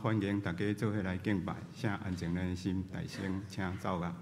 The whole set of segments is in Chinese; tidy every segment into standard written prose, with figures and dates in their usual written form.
欢迎大家做伙来敬拜，请安静咱的心，大声请奏乐。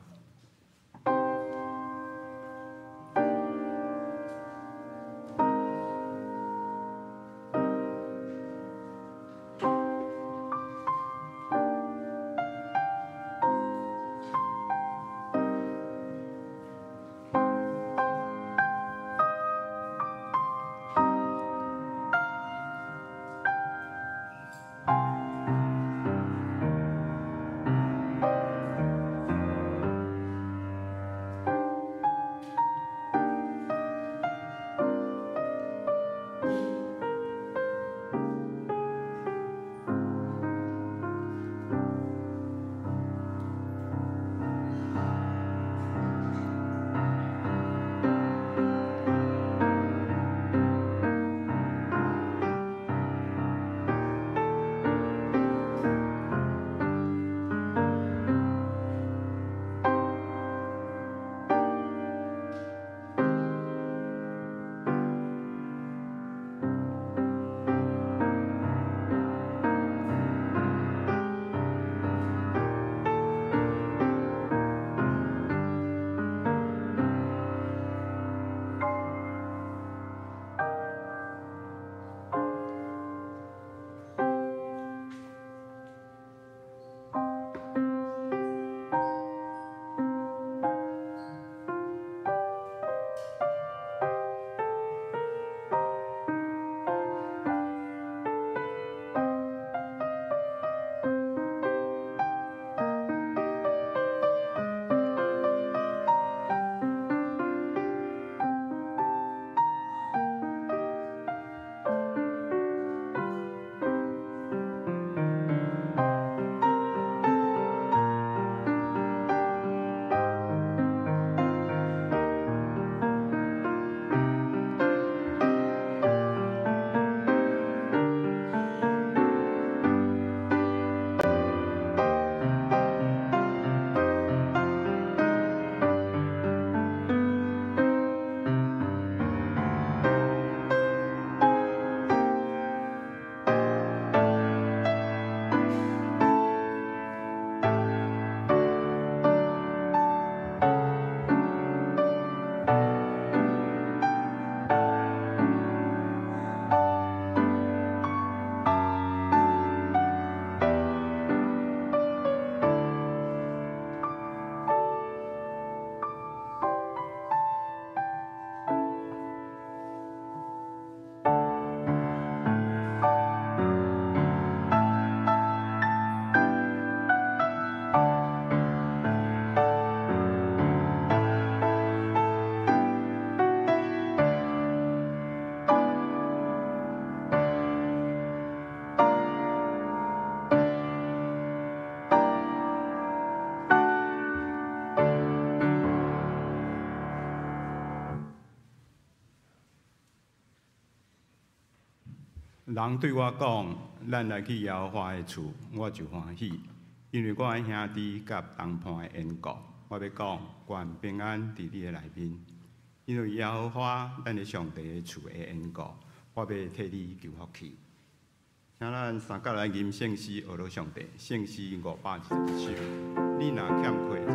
人对我讲，咱来去耶和华的厝，我就欢喜，因为我的兄弟甲同伴的缘故。我要讲，愿平安伫你的内面，因为耶和华咱的上帝的厝的缘故，我要替你求福气。请咱三角来吟圣诗，学罗上帝，圣诗521首。你若欠缺者，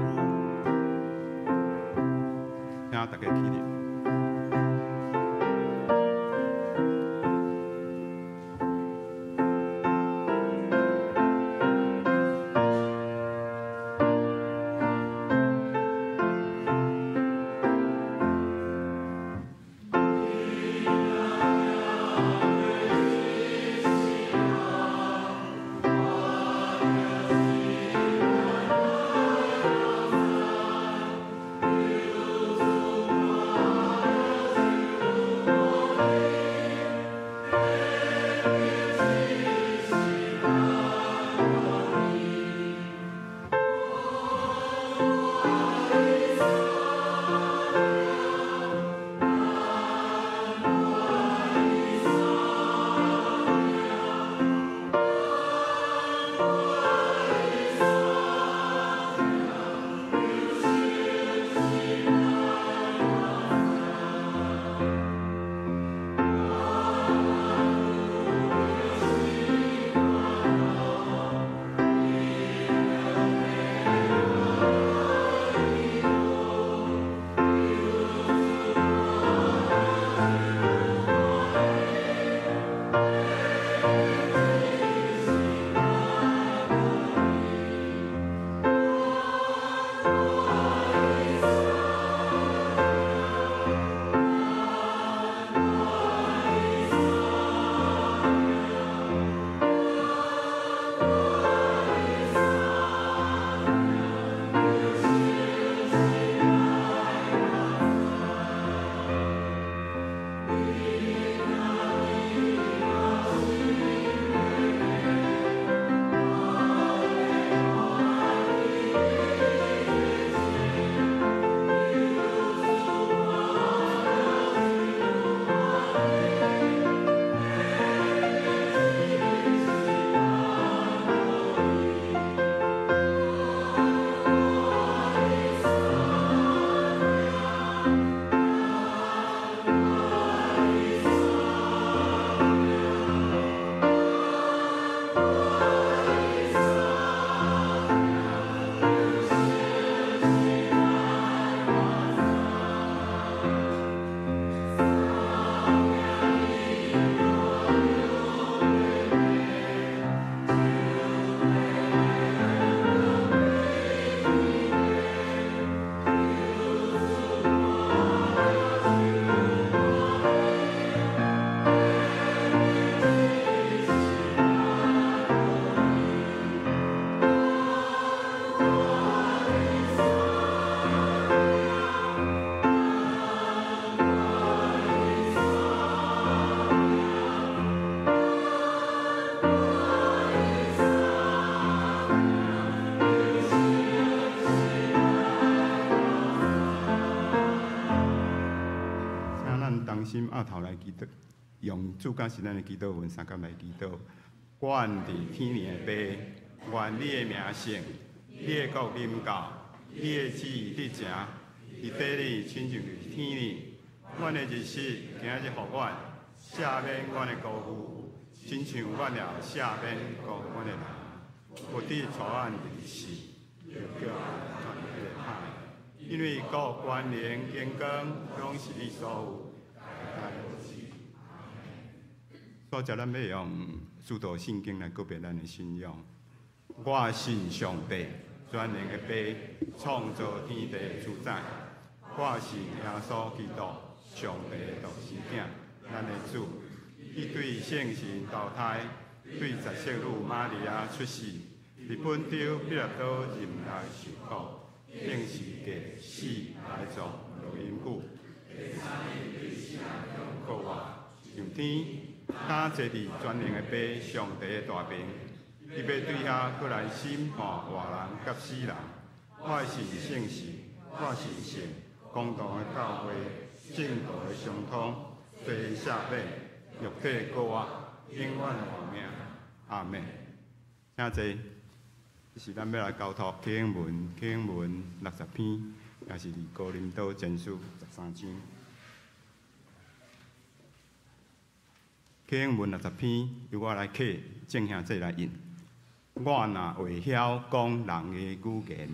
请大家起立。我心拗头来祈祷，用主教是咱的祈祷文三角来祈祷。阮伫天灵的爸，愿你的名圣，你的国临到，你的旨意得成，伫地里亲像伫天里。阮的日时，今日互阮赦免阮的辜负，亲像阮也赦免辜负阮的人。不得带阮入死，就叫阮转去歹。因为国、权、能、荣光，拢是你所有。所以咱要用使徒圣经来告别咱的信仰。我信上帝，全能的爸，创造天地的主宰。我信耶稣基督，上帝的独生子，咱的主。伊对圣神投胎，对十色女玛利亚出世，伫本州彼拉多任内受苦，并是第死来做录音簿。第三日对死人中国话，上天。他坐伫全能的爸上帝的大名，伊要对遐过来审判活人甲死人。我是圣事，我是圣，公道的教会，正道的相通，罪赦免，肉体过活，永远的活命。阿门。请坐，这是咱要来交托经文60篇，也是哥林多前书13章。经文60篇，由我来刻，正兄这来印。我若会晓讲人的语言，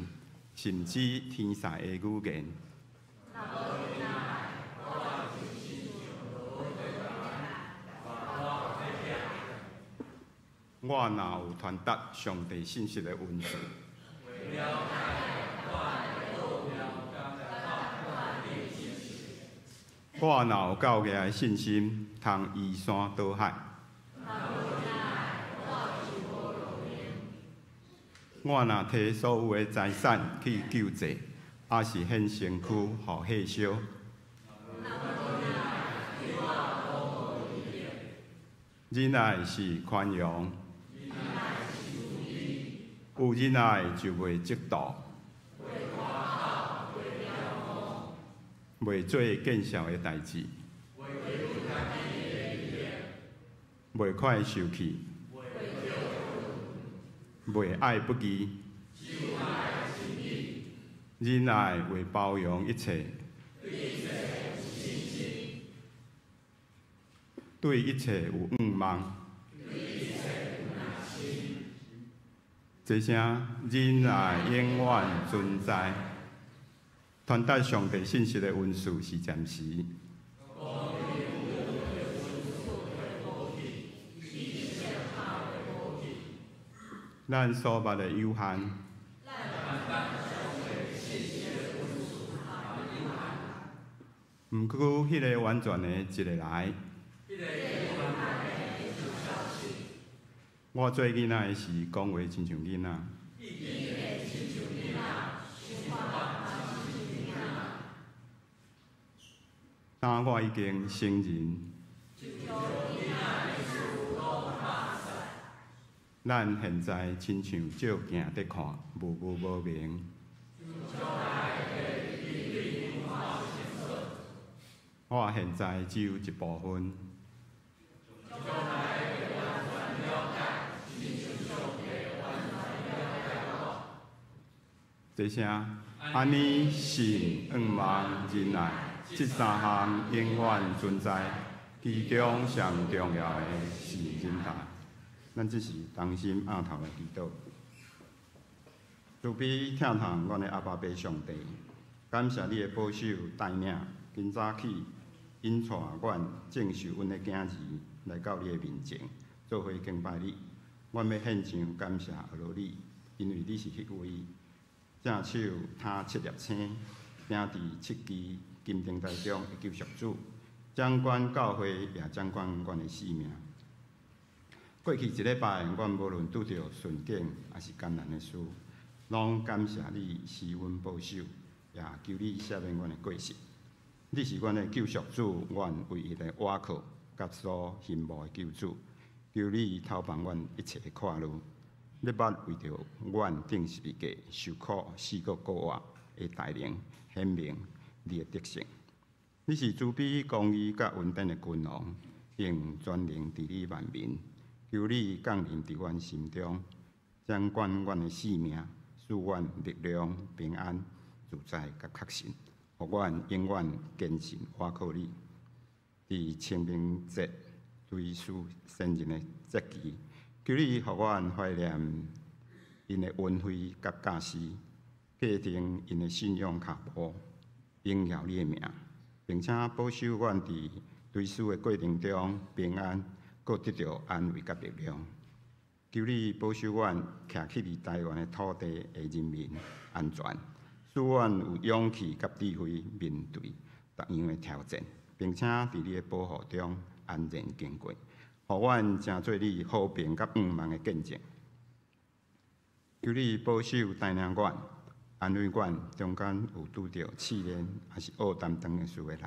甚至天使的语言，我若有传达上帝信息的文字，我若有够硬的信心，通移山倒海。我若摕所有的财产去救济，也是献身躯互火烧。仁爱是宽容，有仁爱就袂嫉妒，袂做见笑的代志，袂快受气，袂爱不义，仁爱会包容一切，对一切有盼望。这声仁爱永远存在。传达上帝信息的文字是暂时。咱所捌的有限，毋过迄个完全的一个来。我做囡仔的时，讲话亲像囡仔。当我已经成人，咱现在亲像照镜在看，模糊无明。我现在只有一部分。这声安尼信、盼望、仁爱，这三项永远存在。其中上重要的是仁爱。咱只是同心压头来祈祷。慈悲疼痛阮的阿爸爸上帝，感谢你的保守带领，今早起引带阮正受阮的囝儿来到你的面前，做伙敬拜你。阮要献上感谢阿罗你，因为你是迄位正手摊7粒星，钉伫7支金灯台中的救赎主，掌管教会也掌管阮的性命。过去一礼拜，阮无论拄着顺境还是艰难的事，拢感谢你施阮保守，也求你赦免阮的过失。你是阮的救赎主，阮唯一的倚靠，甲所羡慕的救主。求你透帮阮一切的跨路，你捌为着阮顶十字架受苦、死过过活的大能显明你的德性。你是慈悲公义甲稳定的君王，并全能治理万民。求你降临伫阮心中，掌管阮的性命，赐阮力量、平安、自在甲确信，互阮永远坚信倚靠你。伫清明节追思先人的节期，求你互阮怀念因的恩惠甲教示，继承因的信仰脚步，荣耀你的名，并且保守阮伫追思的过程中平安，搁得到安慰甲力量。求你保守阮徛起伫台湾的土地的人民安全，使阮有勇气甲智慧面对逐样的挑战，并且伫你的保护中安然经过，互阮成做你和平甲圆满的见证。求你保守带领阮、安慰阮，中间有拄着试炼还是恶担当的事的人，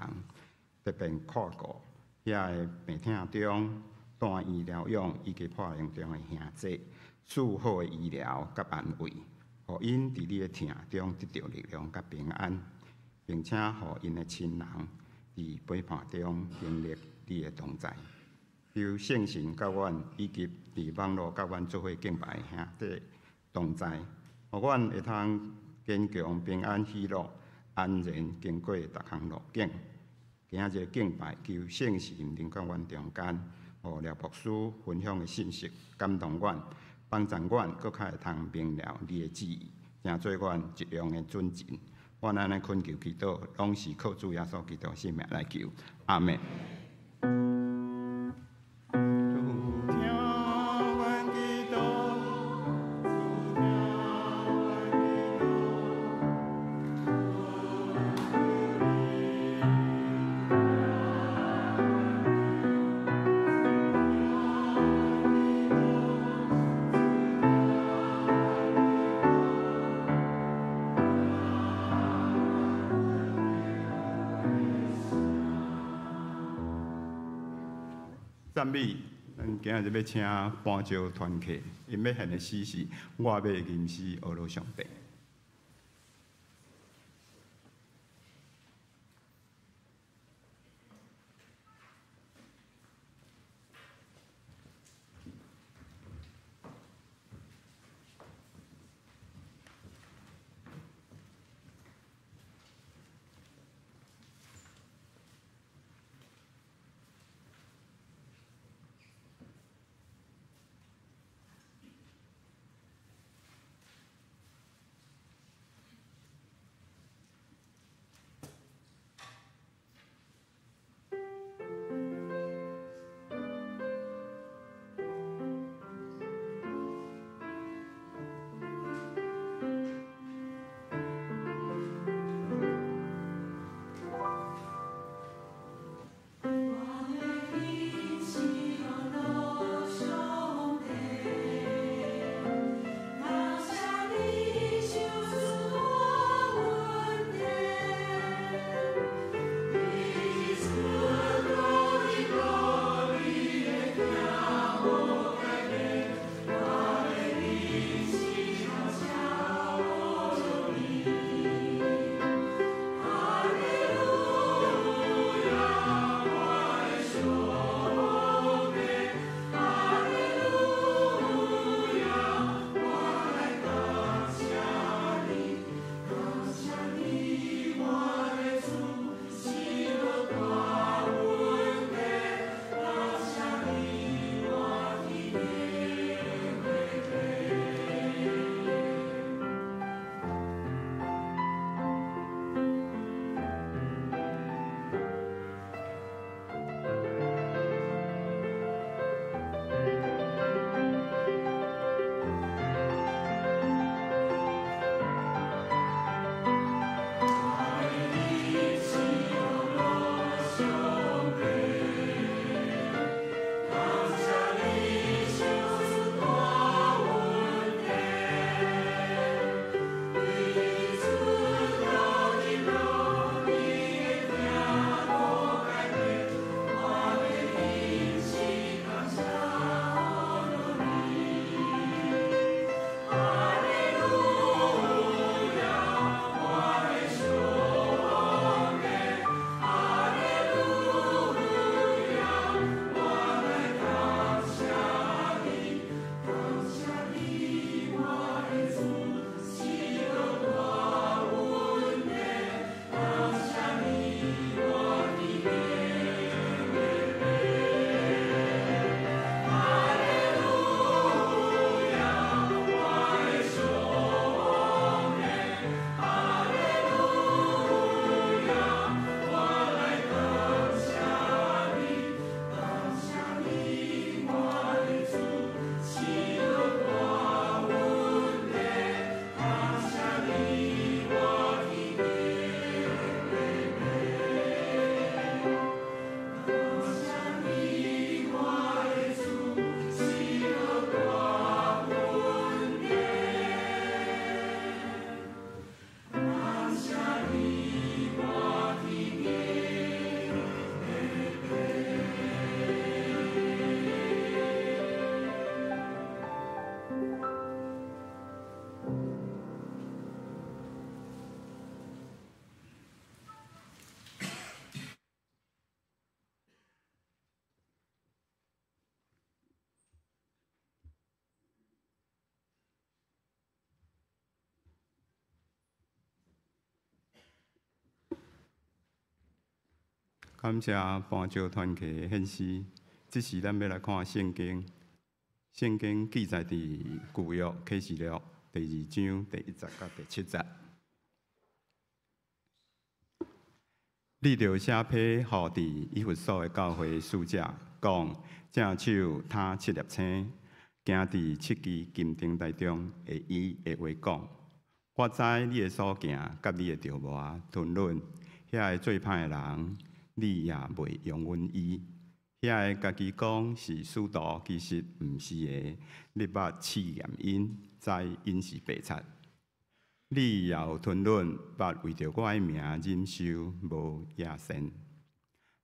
特别看顾遐个病痛中、住院疗养以及破病中的兄弟，赐好的医疗甲安慰，互因伫你的疼中得到力量甲平安，并且互因的亲人伫陪伴中经历你的同在。求圣神甲阮以及伫网络甲阮做伙敬拜的兄弟同在，互阮会通坚强、平安、喜乐、安然经过逐项路径。今日敬拜，求圣神临到阮中间，互廖牧师分享的信息感动阮，帮助阮搁较会通明了你的旨意，成做阮一样的准证。阮安尼恳求祈祷，拢是靠主耶稣基督性命来求，阿门。赞美，咱今日要请班招团客，因要献的诗是我要吟诗学罗上帝。感谢邦教团契的献诗。这时咱要来看圣经。圣经记载伫旧约启示录第2章第1节到第7节。你着写批予伫以弗所的教会使者，讲正手他7粒星，行伫7支金灯台中，会以的话讲。我知你的所行，甲你的条磨吞忍，遐个做歹的人，你也袂容允伊。遐个家己讲是使徒，其实毋是的。你捌试验因，知因是白贼。你也有吞忍，捌为着我的名忍受无野善。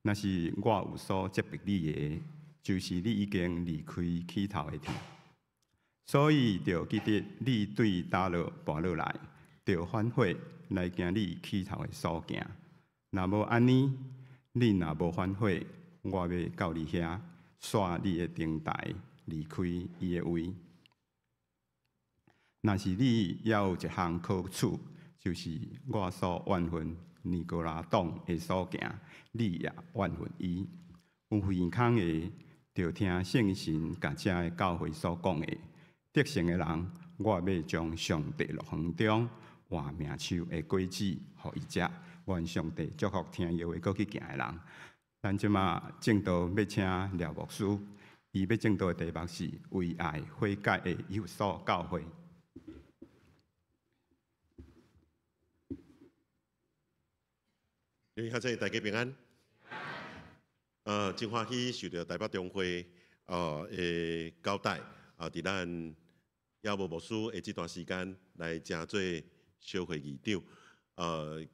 若是我有所责备你的，就是你已经离开起头的天。所以着记得你对打落跋落来，着反悔来行你起头的所行。若无安尼，你若无反悔，我要到你遐，刷你的灯台，离开伊的位。若是你也有一项可取，就是我所怨恨尼哥拉党的所行，你也怨恨伊。有耳孔的，着听圣神甲遮的教会所讲的。得胜的人，我要将上帝乐园中换命树的果子，互伊食。愿上帝祝福听耶话搁去行的人。咱即马正道要请廖牧师，伊要正道的题目是为爱悔改的以弗所教会。现在大家平安。真欢喜受到台北中会的交代伫咱姚牧师的这段时间来正做小会议长。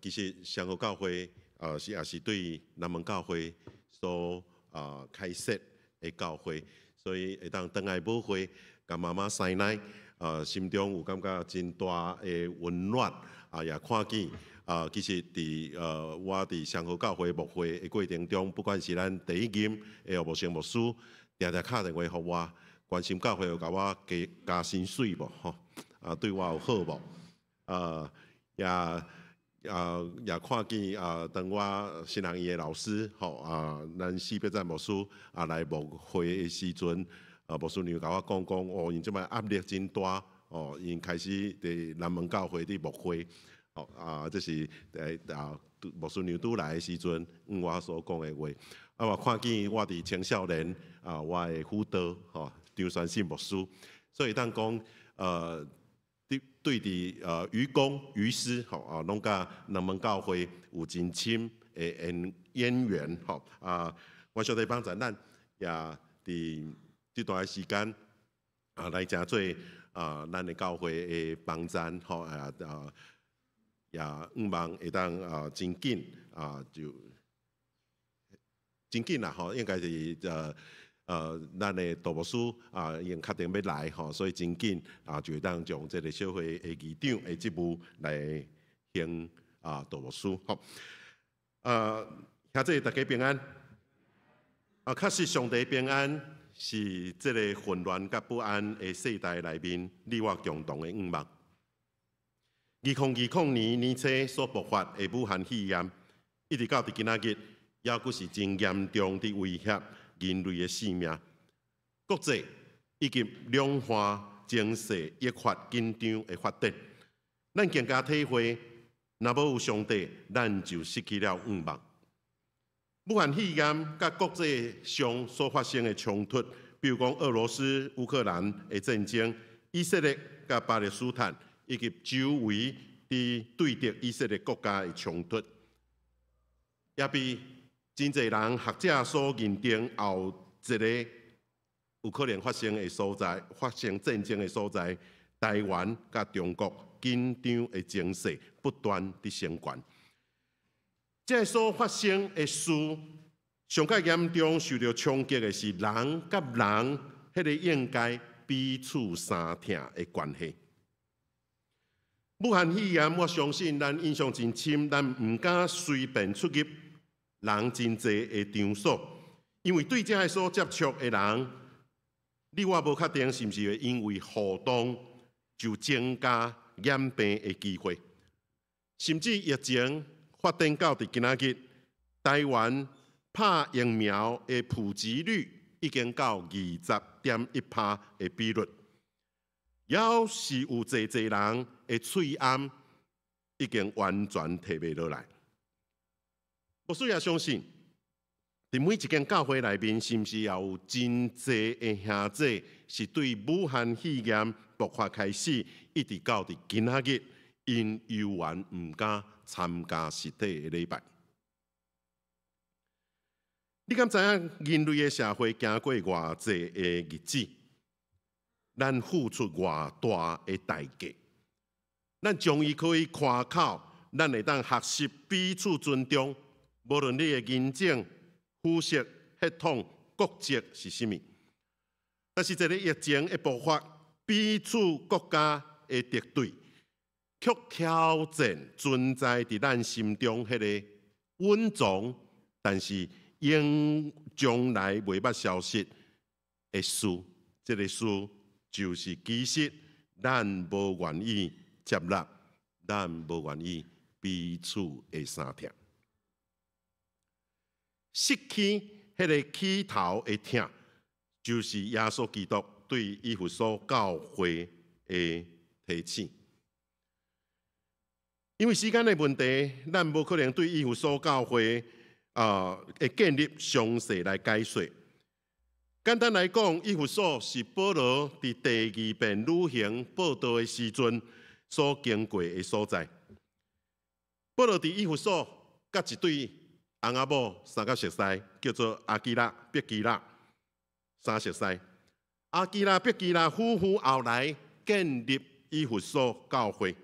其实双和教会也是对南门教会所开设的教会，所以会当回来母会，甲妈妈塞奶，心中有感觉真大的温暖，也看见。其实我伫双和教会牧会的过程中，不管是咱第一任的牧师牧师，常常敲电话给我，关心教会有甲我加薪水无吼，对我有好无？也看见当我新人伊的老师吼咱四别站牧师来牧会的时阵，牧师娘甲我讲因即摆压力真大因开始伫南门教会伫牧会。这是牧师娘拄来的时阵，我所讲的话。我看见我伫青少年我的辅导张宣信牧师，所以当讲对伫愚公愚师拢甲南门教会有真深的渊源我小弟帮助咱也伫这段时间来诚做咱的教会的帮赞也望会当真紧就真紧啦应该是咱的大牧师已经确定要来所以真紧就会当将这个小会的议长的职务来行大牧师兄弟大家平安确实上帝平安是这个混乱甲不安的世代内面你我共同的愿望。2020年初所爆发的武汉肺炎，一直到今仔日，也阁是真严重的威胁人类的性命。国际以及两岸情势越发紧张的发展，咱更加体会，若无有上帝，咱就失去了愿望。武汉肺炎甲国际上所发生的冲突，比如讲俄罗斯、乌克兰的战争，以色列甲巴勒斯坦。以及周围伫对敌以色列国家的冲突，也被真侪人学者所认定后一个有可能发生的所在、发生战争的所在，台湾甲中国紧张的情势不断地升悬。这所发生的事，上较严重受到冲击的是人甲人迄个应该彼此相挺的关系。武汉肺炎，我相信咱印象真深，咱唔敢随便出入人真济的场所，因为对这所接触的人，你我无确定是毋是会因为互动就增加染病的机会，甚至疫情发展到今仔日，台湾拍疫苗的普及率已经到20.1%的比率，也是有侪人的喙暗已经完全摕袂落来。牧师也相信，伫每一间教会内面，是毋是也有真侪的兄弟是对武汉肺炎爆发开始，一直到伫今仔日，因犹原毋敢参加实体的礼拜。你敢知影人类的社会行过偌济的日子？咱付出偌大的代价？咱终于可以夸口，咱会当学习彼此尊重，无论你的认证、肤色、血统、国籍是甚物。但是，这个疫情的爆发，彼此国家的敌对，却挑战存在伫咱心中迄个稳重，但是应将来袂捌消失的事。这个事就是，其实咱无愿意接纳，咱无愿意彼此的相疼，失去迄个起头的疼，就是耶稣基督对以弗所教会的提醒。因为时间的问题，咱无可能对以弗所教会的建立详细来解说。简单来讲，以弗所是保罗伫第2遍旅行报道的时阵所经过的所在。保罗伫以弗所甲一对翁仔某三角熟识，叫做阿基拉、毕基拉三熟识。阿基拉、毕基拉夫妇后来建立以弗所教会。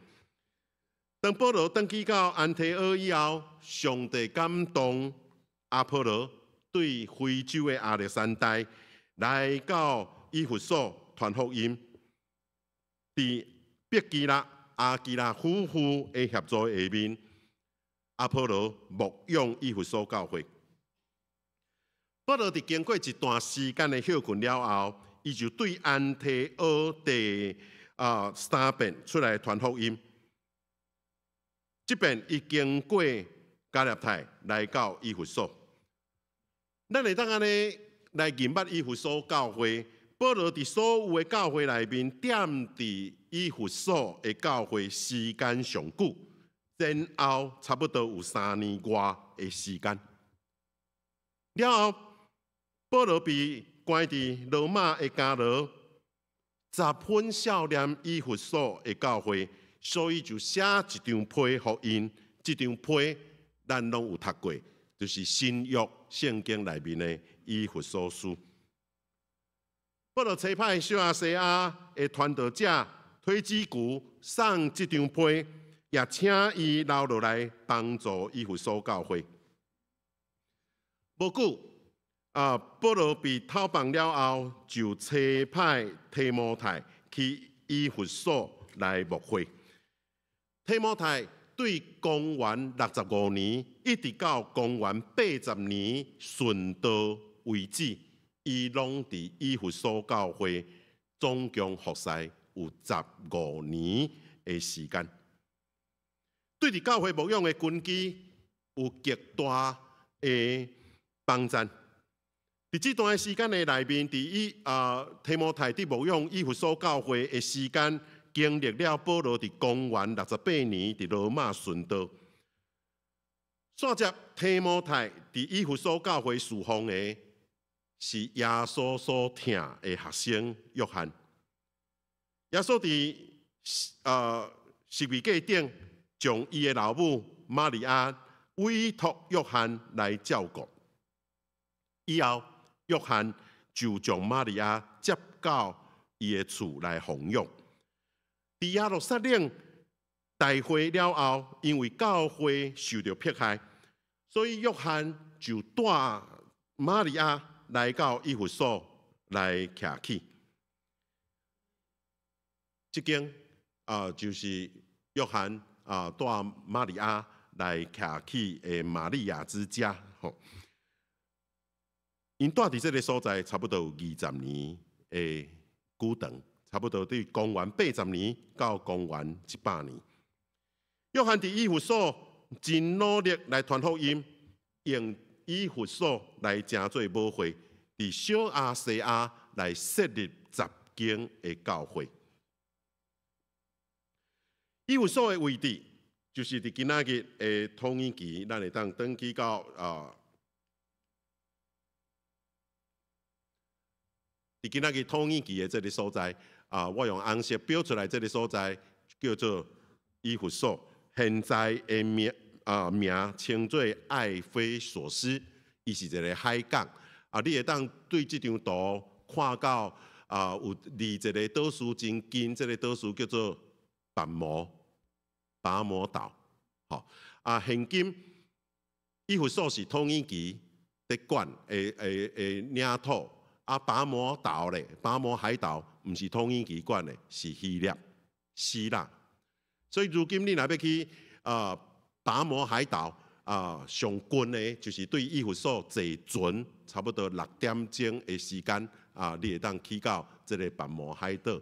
当保罗登去到安提阿以后，上帝感动阿波罗对非洲的亚历山大来到以弗所传福音。伫毕基拉、阿基拉夫妇的协助下面，阿波罗牧养以弗所教会。保罗伫经过一段时间的休困了后，伊就对安提阿第3遍出来传福音。这遍伊经过加勒泰来到以弗所，咱会当安尼来认捌以弗所教会。保罗伫所有的教会内面，踮伫以弗所的教会时间上久，前后差不多有3年外的时间。了后，保罗被关伫罗马的监牢，十分少念以弗所的教会。所以就写一张批给因，这张批咱拢有读过，就是新约圣经内面的以弗所书。保罗差派小亚细亚的传道者推基古送这张批，也请伊留落来帮助以弗所教会。不久，保罗被讨放了后，就差派提摩太去以弗所来牧会。提摩太对公元65年一直到公元80年顺道为止，伊拢伫以弗所教会总共服侍有15年的时间，对伫教会牧养的根基有极大的帮助。伫这段时间的内面，提摩太伫牧养以弗所教会的时间，经历了保罗伫公元68年伫罗马顺道，续接提摩太伫以弗所教会侍奉的是耶稣所疼的学生约翰。耶稣伫十字架顶将伊的老母玛利亚委托约翰来照顾，以后约翰就将玛利亚接到伊的厝来奉养。伫耶路撒冷大会了后，因为教会受到迫害，所以约翰就带玛利亚来到以弗所来徛起。这间就是约翰带玛利亚来徛起的玛利亚之家。因住伫这个所在差不多有20年的久长。差不多对公元80年到公元100年，约翰伫以弗所真努力来传福音，以弗所来成做母会，伫小亚细亚来设立10间的教会。以弗所的位置，就是伫今仔日的统一期，咱会当登记到伫今仔日统一期的这个所在我用红色标出来，这个所在叫做以弗所，现在的名称做艾菲索斯，伊是一个海港你会当对这张图看到有离一个岛屿真近，这个岛屿叫做拔摩岛。现今以弗所是统一期在管的领土。拔摩岛咧，拔摩海岛毋是统一期管的，是希腊。所以如今你若要去拔摩海岛上近的，就是对以弗所坐船差不多6点钟的时间你会当去到这个拔摩海岛。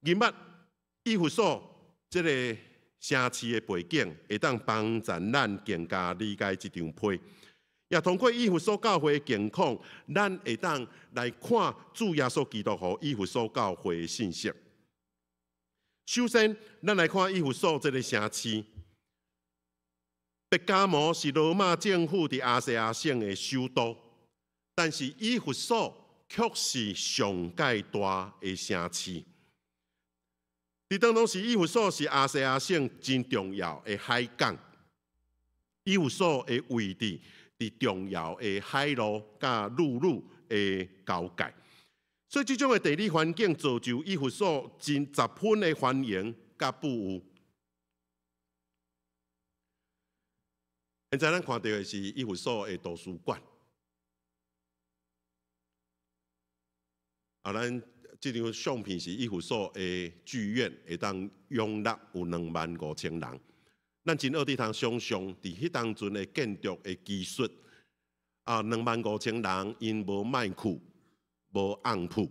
今仔以弗所这个城市的背景，会当帮助咱更加理解这张批。也通过以弗所教会的情况，咱会当来看主耶稣基督和以弗所教会的信息。首先，咱来看以弗所这个城市。伯加摩是罗马政府伫亚细亚省的首都，但是以弗所却是上界大的城市。伫当中是以弗所是亚细亚省真重要的海港。以弗所的位置伫重要的海路甲陆路的交界，所以这种的地理环境造就以弗所真10分的繁荣甲富裕。现在咱看到的是以弗所的图书馆，咱这张相片是以弗所的剧院，会当容纳有25000人。咱真学伫通想象，伫迄当阵的建筑的技术，25000人因无麦克、无暗铺，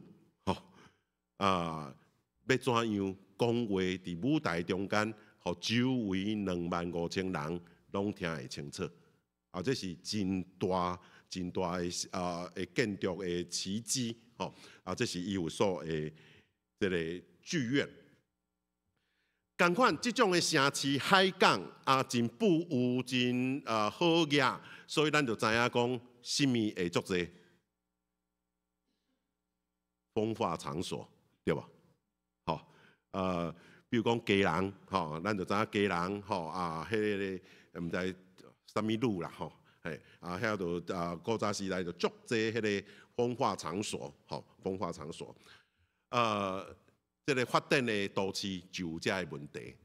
要怎样讲话伫舞台中间，互周围25000人拢听会清楚。这是真大的建筑的奇迹，这是以弗所的这个剧院。同款，这种的城市海港真富裕，真好业，所以咱就知影讲，什么会足济风化场所，对吧？比如讲鸡人，咱就知影鸡人，迄个毋知什么路啦，遐就古早时代就足济迄个风化场所，风化场所，这个发展的都市就有这个问题，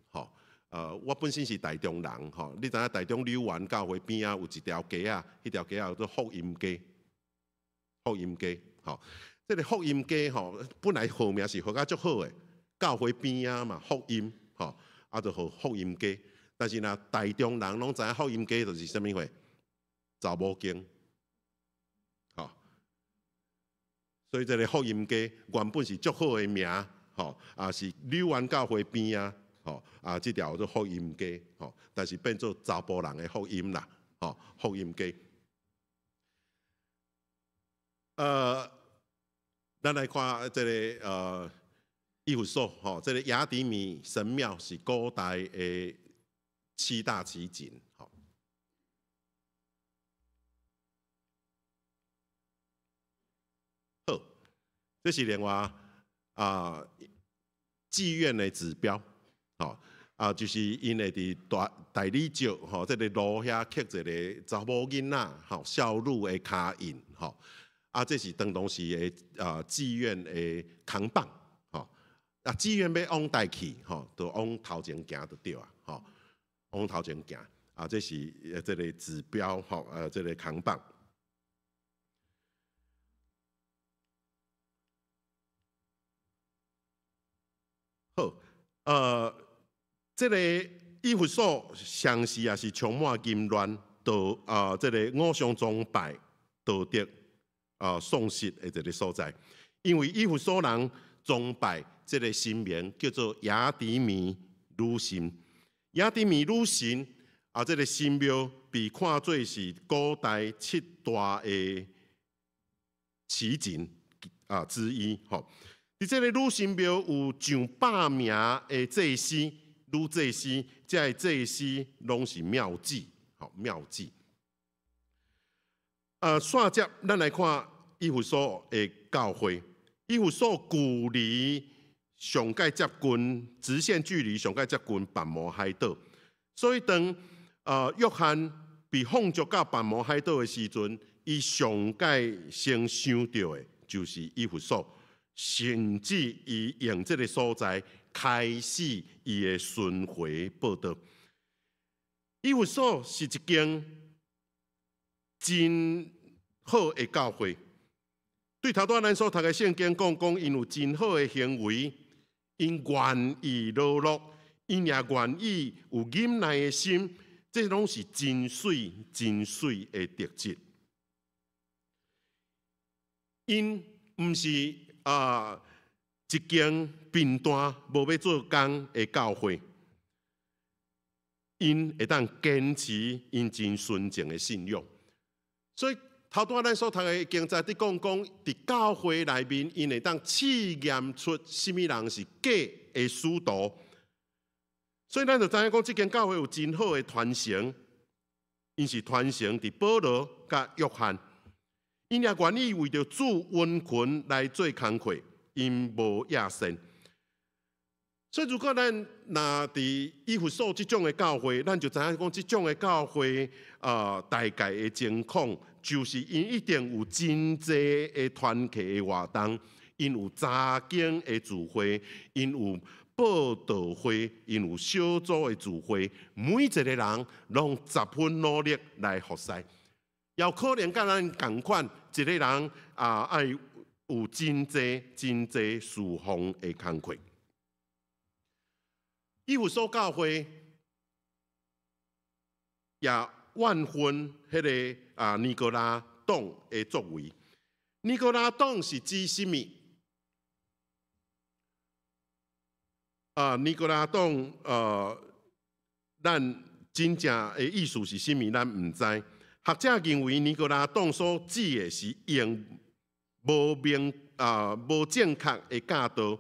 我本身是台中人，你知影台中柳园教会边有一条街迄条街叫做福音街，这个福音街本来号名是号甲足好的，教会边嘛福音，就号福音街。但是呢，台中人拢知影福音街就是啥物货，查某间，所以这个福音街原本是足好的名。是柳园教会边这条做福音街，但是变做查甫人的福音啦，福音街。咱来看这个以弗所，这个雅典米神庙是古代的7大奇景，好，这是另外。妓院的指标，就是因会伫大理石，这个路遐刻一个查某囡仔，少女的脚印，这是当当时的妓院的扛棒，妓院要往带去，就往头前行就对啊，往头前行，这是这个指标，这个扛棒。好，这个以弗所城市也是充满淫乱，这个偶像崇拜、道德丧失的这个所在。因为以弗所人崇拜这个神明叫做雅典米女神，雅典米女神这个神庙被看作是古代7大的奇景之一。吼，伫这个女神庙有上百名的祭司，女祭司，这祭司拢是妙计，吼妙计。线接咱来看以弗所的教会，以弗所距离上界接近直线距离上界接近百摩海岛，所以当约翰被放逐到百摩海岛的时阵，伊上界先想到的就是以弗所，甚至伊用这个所在开始伊的巡回报道。以弗所是一间真好的教会，对头拄咱所读的圣经讲，因有真好的行为，因愿意劳碌，因也愿意有忍耐的心，这拢是真水真水的特质。因毋是一间贫惰无要做工的教会，因会当坚持因真纯正的信仰。所以头拄咱所读的经在伫讲，伫教会内面，因会当试验出什么人是假的使徒。所以咱就知影讲，这间教会有真好的传承，因是传承伫保罗甲约翰，因也愿意为着主温群来做工课，因无野心。所以如果咱若伫以弗所这种的教会，咱就知影讲，这种的教会大概的情况，就是因一定有真济的团契的活动，因有查经的聚会，因有报道会，因有小组的聚会，每一个人拢10分努力来服侍。也可能甲咱同款，一个人爱有真济侍奉的工课。以弗所教会也万分迄个尼哥拉党的作为。尼哥拉党是指什么？尼哥拉党咱真正的意思是什么？咱唔知。学者认为尼哥拉党所指的是用无正确的教导，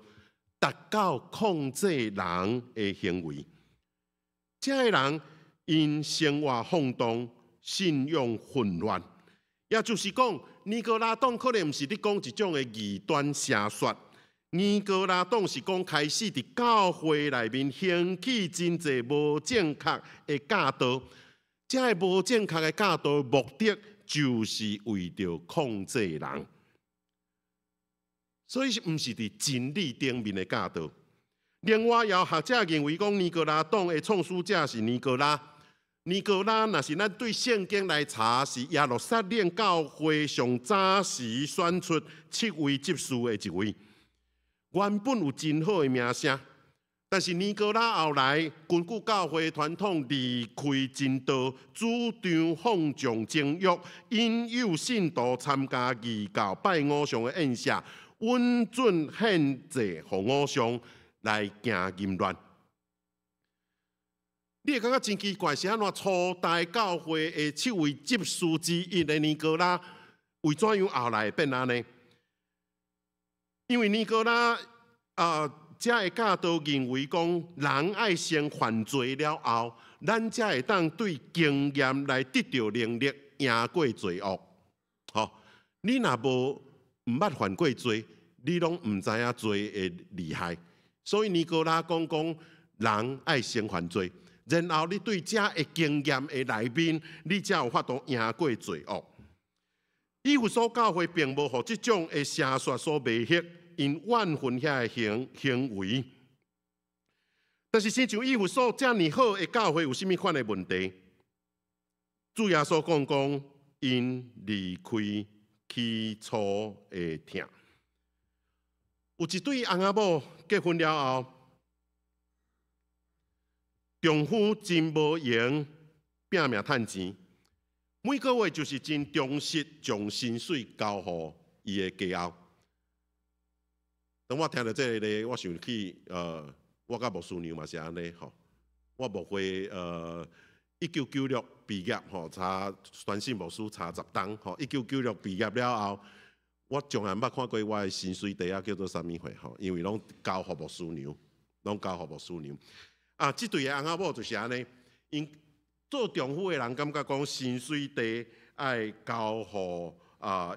达到控制人的行为。这个人因生活放荡，信仰混乱，也就是讲，尼哥拉党可能毋是咧讲一种的异端邪说。尼哥拉党是讲开始伫教会内面兴起真济无正确的教导。这个无正确的教导目的就是为着控制人，所以毋是伫真理顶面的教导。另外，也有学者认为讲，尼哥拉党的创始者是尼哥拉。尼哥拉若是咱对圣经来查，是耶路撒冷教会上早时选出7位执事的一位，原本有真好的名声。但是尼哥拉后来根据教会传统离开真道，主张放纵情欲，引诱信徒参加异教拜偶像的宴席，允准献祭给偶像来行淫乱。你会感觉真奇怪，是安怎初代教会的7位执事之一的尼哥拉，为怎样后来变安呢？因为尼哥拉这个教导认为讲，人爱先犯罪了后，咱才会当对经验来得到能力，赢过罪恶。好，你若无毋捌犯过罪，你拢毋知影罪的厉害。所以尼哥拉讲，人爱先犯罪，然后你对这个经验的内面，你才有法度赢过罪恶。以弗所教会并无互这种的邪说所迷惑。因万分遐的行为，但是亲像以弗所遮尔好的教会有甚物款的问题？主耶稣讲，因离开起初的疼。有一对翁仔某结婚了后，丈夫真无闲拼命趁钱，每个月就是真忠实将薪水交予伊的家后。当我听到这个咧，我想起我甲牧师娘嘛是安尼吼，我牧会1996毕业吼，查传信牧师查10档吼。1996毕业了后，我从来捌看过我的薪水袋叫做啥物货吼，因为拢交互牧师娘，拢交互牧师娘。啊，即对的翁仔某就是安尼，因做丈夫的人感觉讲薪水袋爱交互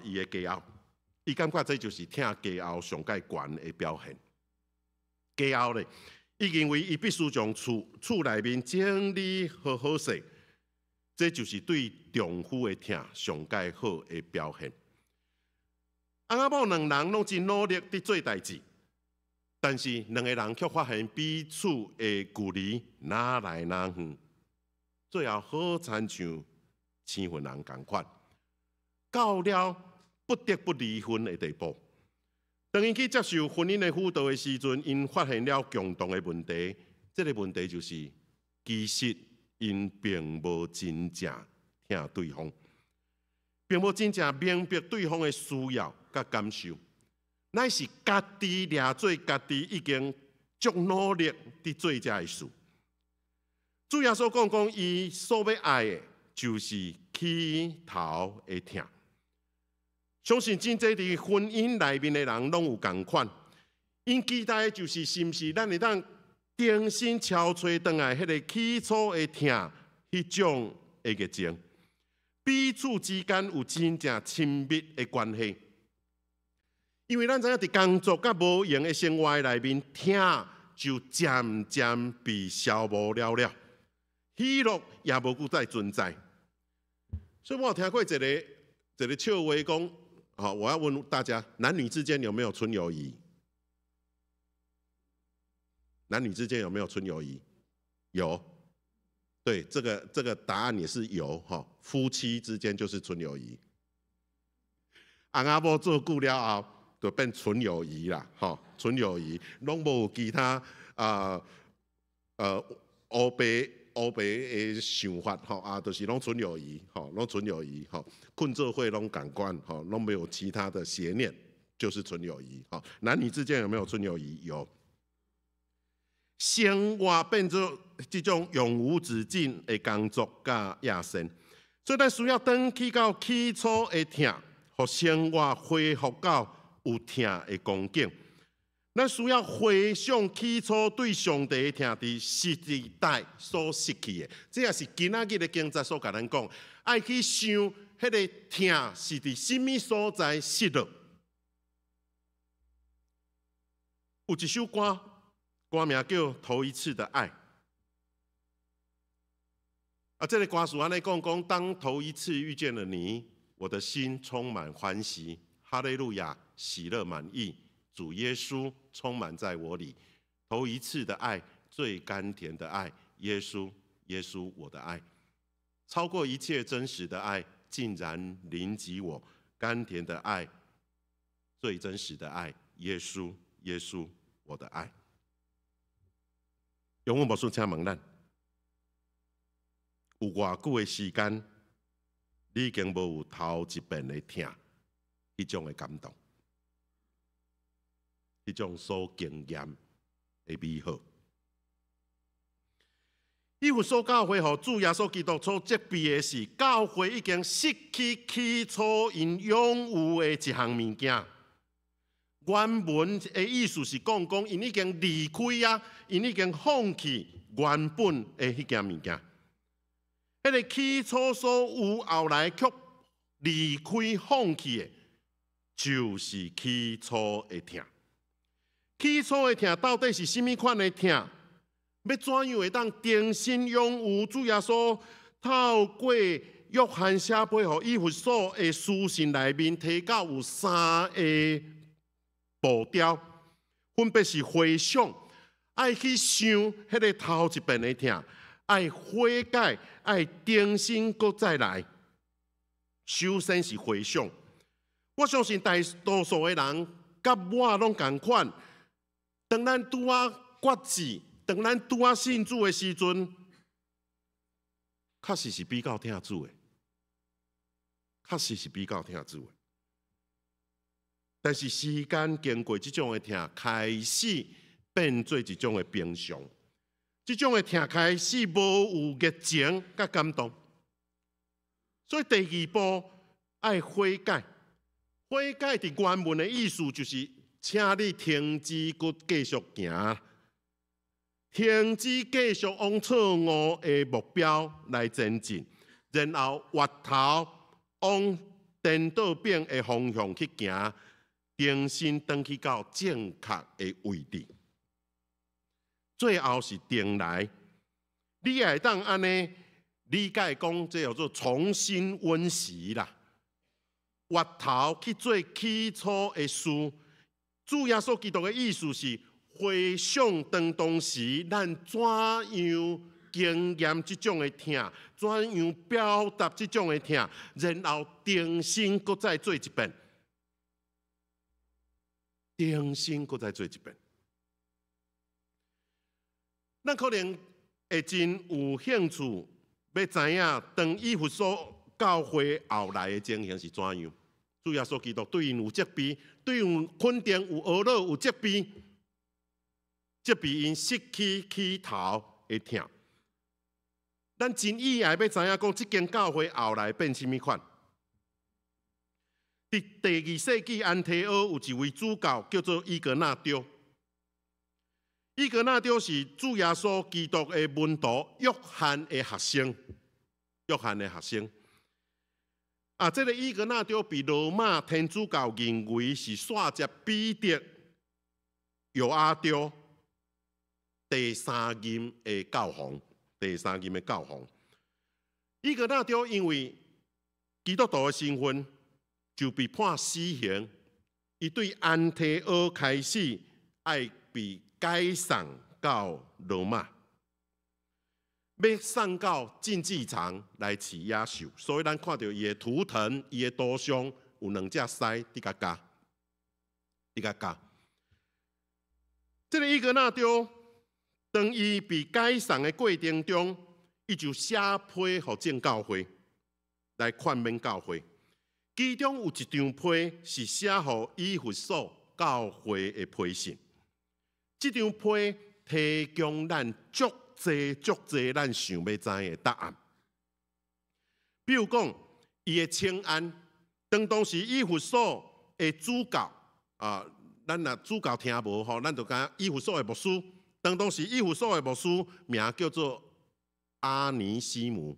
伊的家后，伊感觉这就是疼家后上界悬的表现。家后咧，伊认为伊必须将厝内面整理好好势，这就是对丈夫的疼上界好的表现。翁仔某两人拢真努力伫做代志，但是两个人却发现彼此的距离哪来哪远，最后好亲像生婚人同款，到了不得不离婚的地步。当因去接受婚姻的辅导的时阵，因发现了共同的问题。这个问题就是，其实因并无真正疼对方，并无真正明白对方的需要甲感受，乃是家己掠做家己已经足努力伫做这的事。主耶稣讲，伊所要爱的，就是起头的疼。相信真侪伫婚姻内面的人拢有共款，因期待的就是是毋是咱会当重新敲找回来迄个起初的疼，迄种的热情，彼此之间有真正亲密的关系。因为咱知影伫工作甲无用的生活内面，疼就渐渐被消磨了，喜乐也无顾再存在。所以我有听过一个笑话讲。好，我要问大家，男女之间有没有纯友谊？男女之间有没有纯友谊？有，对，这个答案也是有哈。夫妻之间就是纯友谊。翁仔某做久了后，就变纯友谊啦，哈，纯友谊，拢无其他乌白的想法吼就是拢纯友谊吼，拢纯友谊吼，困做伙拢共款吼，拢没有其他的邪念，就是纯友谊吼。男女之间有没有纯友谊？有。生活变做这种永无止境的工作甲野生，所以咱需要回去到起初的疼，互生活恢复到有疼的光景。咱需要回想起初对上帝的疼，伫时代所失去的，这也是今仔日的经节所甲咱讲，爱去想迄个疼是伫什么所在失落。有一首歌，歌名叫《头一次的爱》。这个歌词安尼讲，当头一次遇见了你，我的心充满欢喜，哈利路亚，喜乐满溢。主耶稣充满在我里，头一次的爱，最甘甜的爱，耶稣，耶稣，我的爱，超过一切真实的爱，竟然临及我，甘甜的爱，最真实的爱，耶稣，耶稣，我的爱。永远无说请问咱，有偌久的时间，你已经无有头一遍的听，迄种的感动。迄种所经验的美好，以弗所教会，互主耶稣基督所责备的是，教会已经失去起初因拥有的一项物件。原文的意思是讲，因已经离开啊，因已经放弃原本的迄件物件。迄个起初所有，后来却离开放弃的，就是起初的疼。起初的疼到底是什么款的疼？要怎样会当重新拥有主耶稣透过约翰写背予以弗所的书信内面提到有3个步调，分别是回想，爱去想迄个头一遍的疼，爱悔改，爱重新搁再来。首先是回想，我相信大多数的人甲我拢同款。当咱拄啊决志，当咱拄啊信主的时阵，确实是比较疼主的，确实是比较疼主的。但是时间经过，这种的疼开始变做一种的平常，这种的听开始无有热情甲感动。所以第二步爱悔改，悔改伫原文的意思就是，请你停止佮继续行，停止继续往错误的目标来前进，然后回头往颠倒边的方向去行，重新回去到正确的位置。最后是定来，你也会当安尼理解讲，这叫做重新温习啦。回头去做起初的事，主耶稣基督的意思是回想当时咱怎样经验这种的疼，怎样表达这种的疼，然后重新搁再做一遍，重新搁再做一遍。咱可能会真有兴趣要知影，当以弗所教会后来的情形是怎样？主耶稣基督对因有责备，对因肯定有懊恼，有责备，责备因失去起头的疼。咱真意爱要知影讲，这间教会后来变什么款？伫第2世纪安提阿有一位主教叫做伊格纳丢。伊格纳丢是主耶稣基督的门徒约翰的学生，约翰的学生。这个伊格纳丢被罗马天主教认为是煞接彼得、约阿丢第3任的教皇，伊格纳丢因为基督徒的身份，就被判死刑。伊对安提阿开始爱被解送到罗马，要送到竞技场来饲野兽，所以咱看到伊的图腾、伊的图像有2只狮伫甲加。这个伊格纳丢，当伊被解送的过程中，伊就写批给正教会来劝勉教会，其中有一张批是写给以弗所教会的批信。这张批提供咱足侪咱想要知的答案。比如讲，伊的请安，当时以弗所的主教咱若主教听无吼，咱就讲以弗所的牧师。当时以弗所的牧师名叫做阿尼西姆，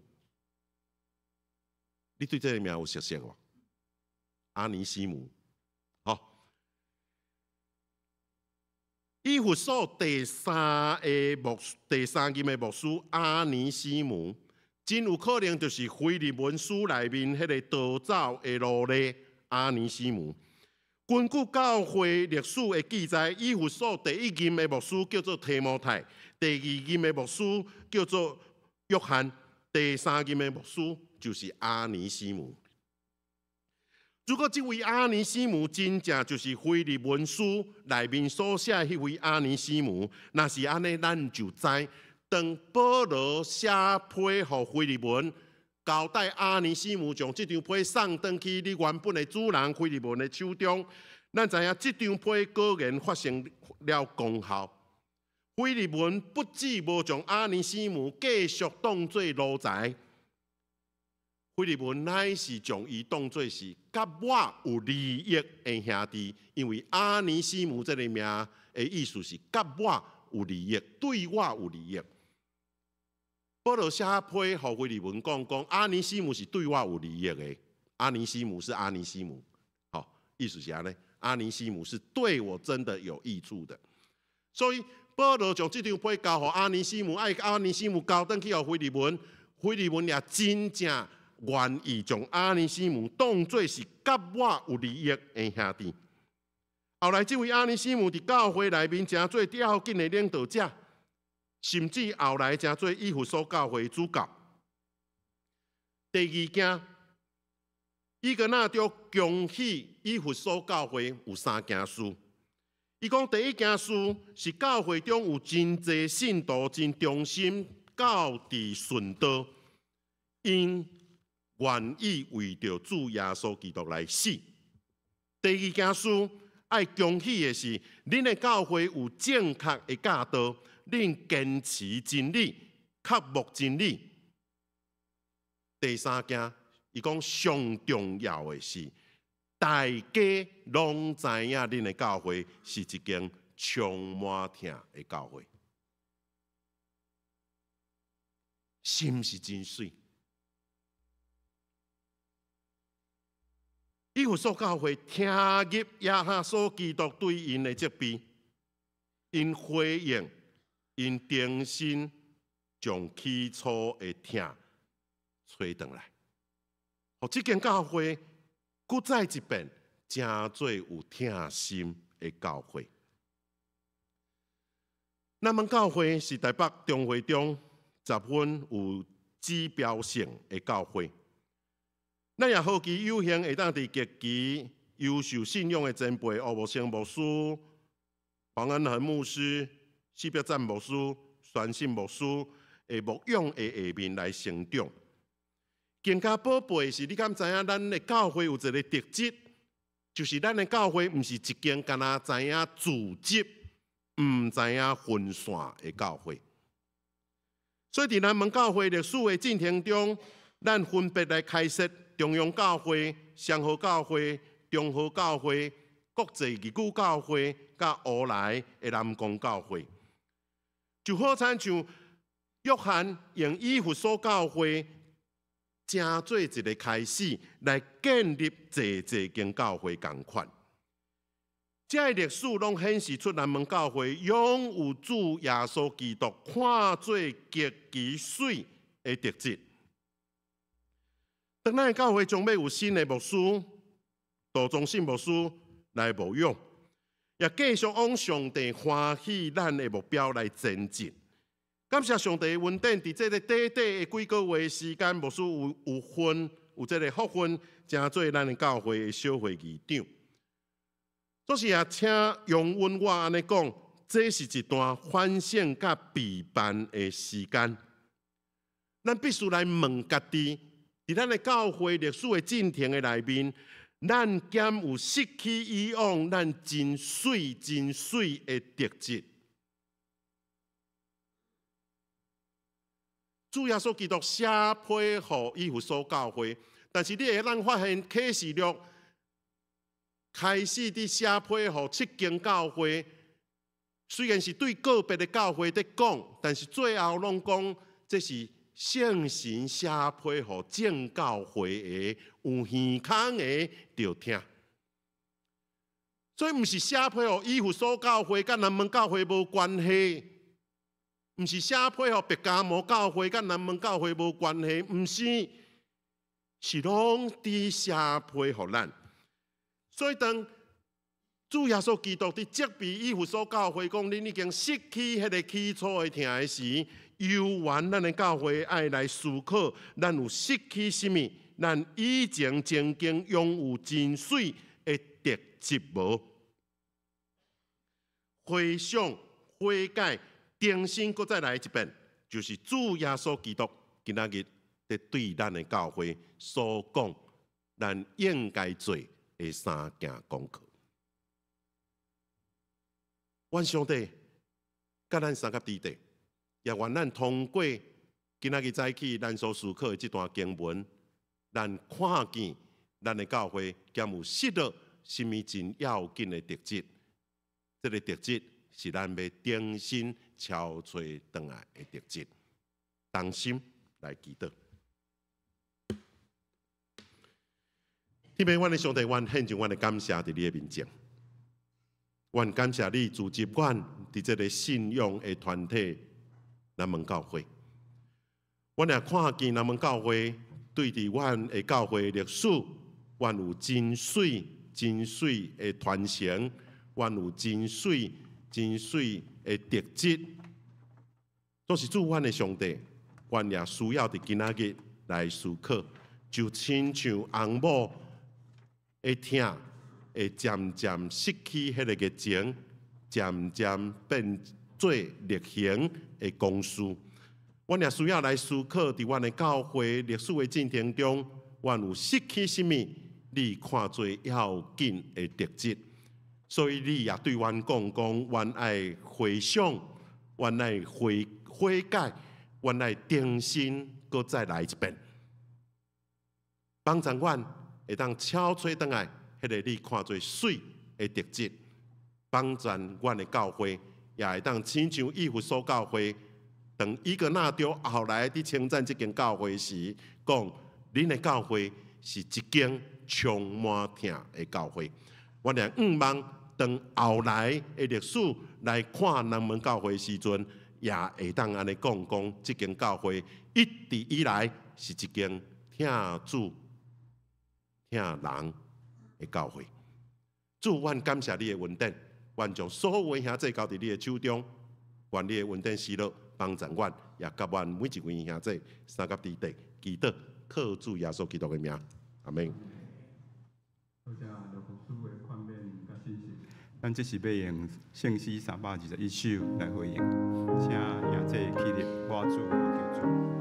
你对这个名有熟悉无？阿尼西姆，以弗所第三任的牧师阿尼西姆，真有可能就是腓立门书内面迄个逃走的奴隶阿尼西姆。根据教会历史的记载，以弗所第1任的牧师叫做提摩太，第2任的牧师叫做约翰，第3任的牧师就是阿尼西姆。如果这位阿尼西姆真正就是腓立门书内面所写的迄位阿尼西姆，那是安尼，咱就知，当保罗写批给腓立门，交代阿尼西姆将这张批送回去你原本的主人腓立门的手中，咱知影这张批果然发生了功效。腓立门不止无将阿尼西姆继续当作奴才，腓立门乃是将伊当作是甲我有利益的兄弟，因为阿尼西姆这个名的意思是甲我有利益，对我有利益。保罗写批给腓立门讲，阿尼西姆是对我有利益的，阿尼西姆是阿尼西姆，意思是安尼，阿尼西姆是对我真的有益处的。所以保罗将这张批交给阿尼西姆，爱阿尼西姆交回去给腓立门，腓立门也真正愿意将阿尼西姆当作是甲我有利益的兄弟。后来，这位阿尼西姆伫教会内面成做要紧的领导者，甚至后来成做以弗所教会主教。第2件，伊格纳丢恭喜以弗所教会有3件事。伊讲第1件事是教会中有真侪信徒真忠心教持顺道，因愿意为着主耶稣基督来死。第2件事爱恭喜的是，恁的教会有正确的教导，恁坚持真理，刻木真理。第三件，伊讲上重要的是，大家拢知影恁的教会是一间充满疼的教会，是毋是真水？以弗所教会听入耶哈所基督对因的责备，因回应，因重新将起初的疼找回来，互这间教会搁再一遍，真做有疼心的教会。咱们教会是台北中会中10分有指标性的教会。咱也好奇有幸会当伫各期优秀信仰的前辈吴木生牧师、黄安恒牧师、施必赞牧师、宣信牧师的牧养的下面来成长。更加宝贝是，你敢知影咱的教会有一个特质，就是咱的教会毋是一间干那知影组织、毋知影分散的教会。所以伫咱们教会历史的进程中，咱分别来开设中央教会、双和教会、中和教会、国际义举教会、甲乌来的南光教会，就好像约翰用以弗所教会，正做一个开始，来建立济间教会同款。这历史拢显示出咱们教会拥有主耶稣基督看做极其水的特质。当咱的教会将要有新的牧师、杜忠信牧师来牧养，也继续往上帝欢喜咱的目标来前进。感谢上帝的恩典，伫这个短短的几个月时间，牧师有这个福分，成做咱的教会的小会议长。所以也请容允我安尼讲，这是一段反省甲备办的时间。咱必须来问家己。伫咱的教会历史的进程的内面，咱敢有失去以往咱真水的特质？主耶稣基督写批予以弗所教会，但是你会咱发现启示录开始伫写批予7间教会，虽然是对个别的教会在讲，但是最后拢讲这是圣神写批予正教会的有耳孔的就听，所以毋是写批予以弗所教会，甲南门教会无关系；毋是写批予别加摩教会，甲南门教会无关系；毋是，是拢伫写批予咱。所以当主耶稣基督伫责备以弗所教会，讲恁已经失去迄个起初的听的时，由原咱的教会爱来思考，咱有失去什么？咱以前曾经拥有真水的特质无？回想、悔改、重新搁再来一遍，就是主耶稣基督今仔日在对咱的教会所讲，咱应该做的3件功课。愿上帝甲咱三甲弟弟。也愿咱通过今仔日早起咱所思考的这段经文，咱看见咱的教会兼有识到什么真要紧的特质。这个特质是咱要重新敲找回来的特质。同心来祈祷。天父，阮的上帝，阮献上阮的感谢伫你的面前。阮感谢你组织阮伫这个信仰的团体。南门教会，阮也看见南门教会对伫阮的教会历史，阮有真水的传承，阮有真水的特质，都是主阮的上帝。阮也需要伫今仔日来思考，就亲像翁某的疼，会渐渐失去迄个热情，渐渐变做逆行的公司，阮也需要来思考，伫阮的教会历史的进程中，阮有失去什么？你看做要紧的特质，所以你也对阮讲，阮爱回想，原来悔改，原来重新搁再来一遍，帮助阮会当超吹倒来，迄个你看做水的特质，帮助阮的教会也会当亲像以弗所教会。当伊个纳丢后来伫称赞这间教会时，讲恁的教会是一间充满疼的教会。我俩望当后来的历史来看南门教会时阵，也会当安尼讲，这间教会一直以来是一间疼主、疼人的教会。主，阮感谢你的恩典，愿将所有的兄弟交伫你的手中，愿你的恩典喜乐。帮助阮，也甲阮每一位兄弟三甲地地祈祷，靠主耶稣基督的名，阿门。多谢罗牧师的宽勉甲信息，咱这是要用圣诗321首来回应，请兄弟起立，我主我求主。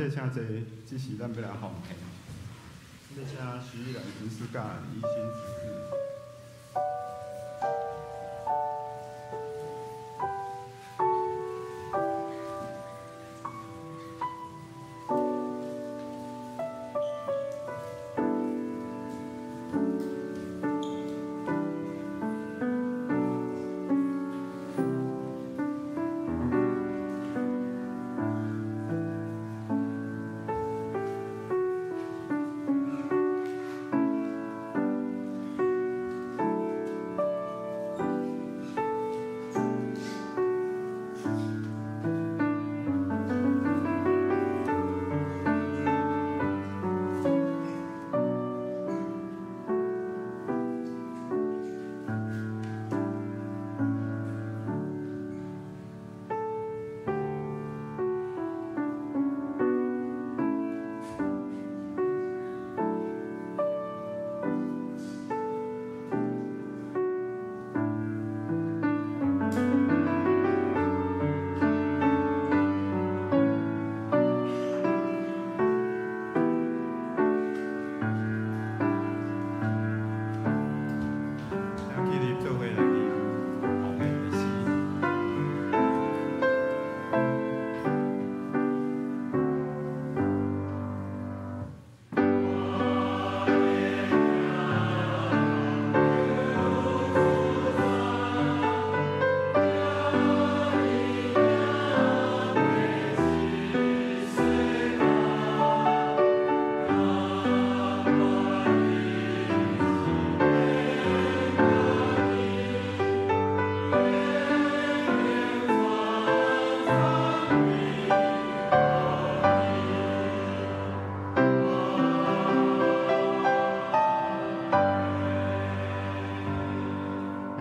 请坐，这是咱要来奉献。要请徐义良执事甲宜兴执事。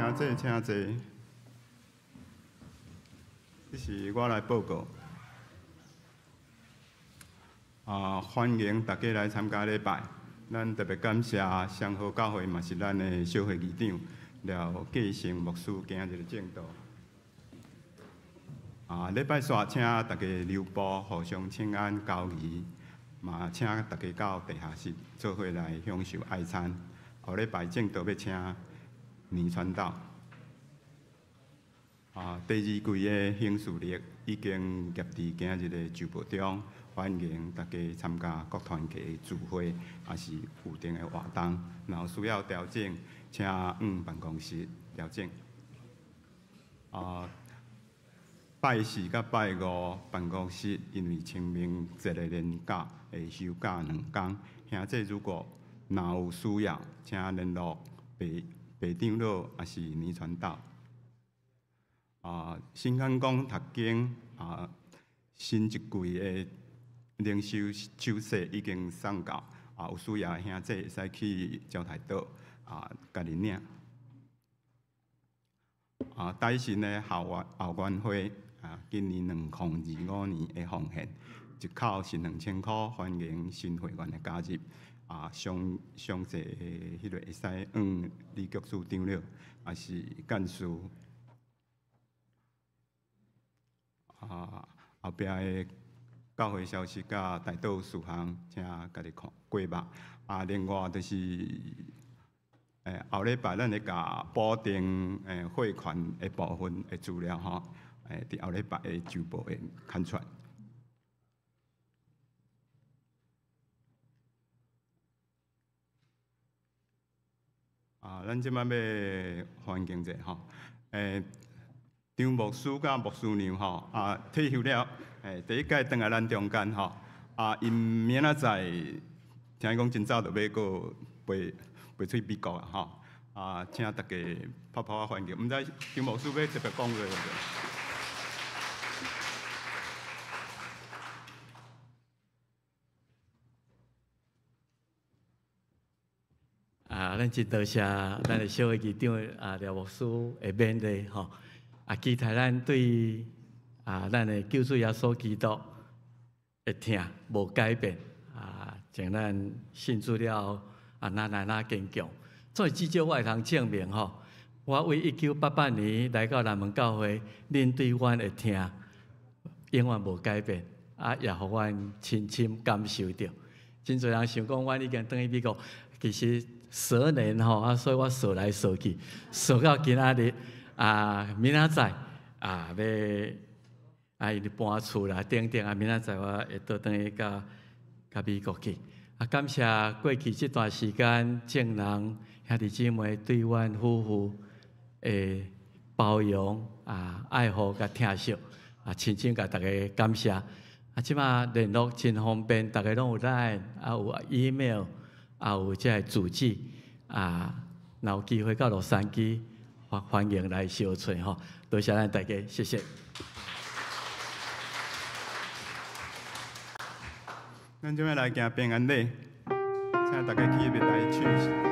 请坐，请坐。这是我来报告。欢迎大家来参加礼拜。咱特别感谢双和教会，嘛是咱的小会议长廖继成牧师今日的正道。礼拜煞请大家留步，互相请安交谊，嘛请大家到地下室做伙来享受爱餐。后礼拜正道要请年传道。第二季的刑事力已经业伫今日的直播中，欢迎大家参加各团体的聚会，也是固定的活动。然后需要调整，请办公室调整。拜四甲拜五办公室因为清明节的年假会休假2天，兄弟如果若有需要，请联络白长老也是年传道。新港讲读经新一季的灵修手册已经送到，有需要的兄弟会使去招待岛家己领。大神的校园会今年2025年的奉献一口是2000块，欢迎新会员的加入。详细的迄个会使李局处长了，也是干事。后壁的教会消息甲大道事项，请家己看过目。另外就是后礼拜咱会甲补丁汇款的部分的资料吼，伫后礼拜的周报会刊出。咱即摆要环境者吼，张牧师甲牧师娘吼，退休了，第一届转来咱中间吼，因明仔载听讲真早就要过飞去美国啊吼，请大家拍拍环境，毋知张牧师要特别讲个。咱真多谢咱的小会议长廖牧师的勉励吼，期待咱对咱的救主耶稣基督会听无改变从咱信主了那坚强。所以至少我会通证明吼，我为1988年来到南门教会，恁对阮会听，永远无改变，也互阮深深感受到。真侪人想讲，阮已经转去美国，其实12年吼，所以我数来数去，数到今仔日明仔载要因搬厝啦，等等明仔载我会倒转去到美国去。感谢过去这段时间众人兄弟姊妹对阮夫妇的包容爱护甲疼惜深深甲大家感谢。即马联络真方便，大家拢有 LINE， 有 email， 有即个住址若有机会到洛杉矶，欢迎来相撮吼。多谢咱大家，谢谢。咱即摆来行平安礼，请大家起立来唱。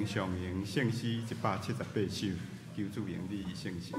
名上名圣诗178首，求主应你圣神。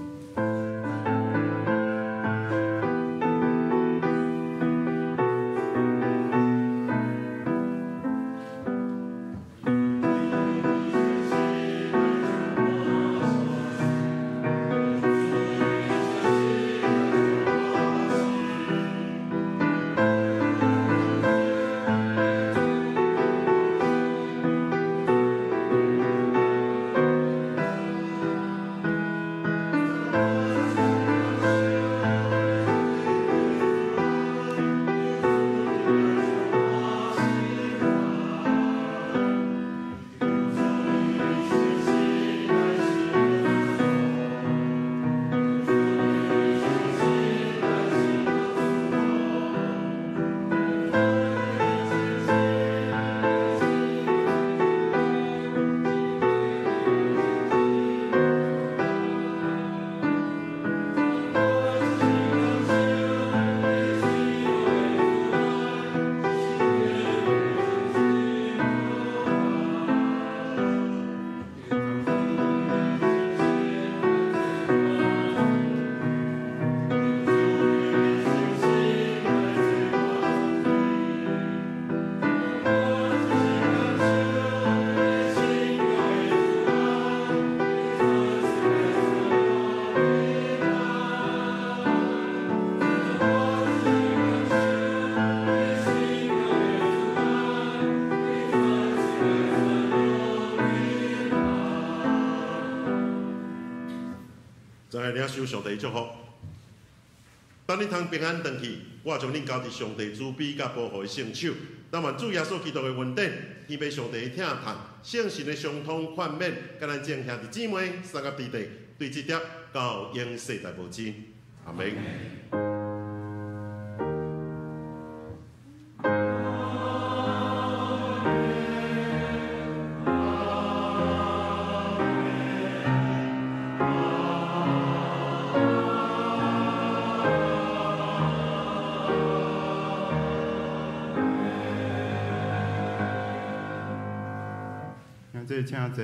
在领受上帝祝福。当你通平安回去，我将恁交伫上帝慈悲甲保护的圣手。但愿主耶稣基督的恩典、天父上帝的疼痛、圣神的相通宽免，甲咱众兄弟姊妹三甲弟弟对这点到永世代无尽。阿门。这请坐。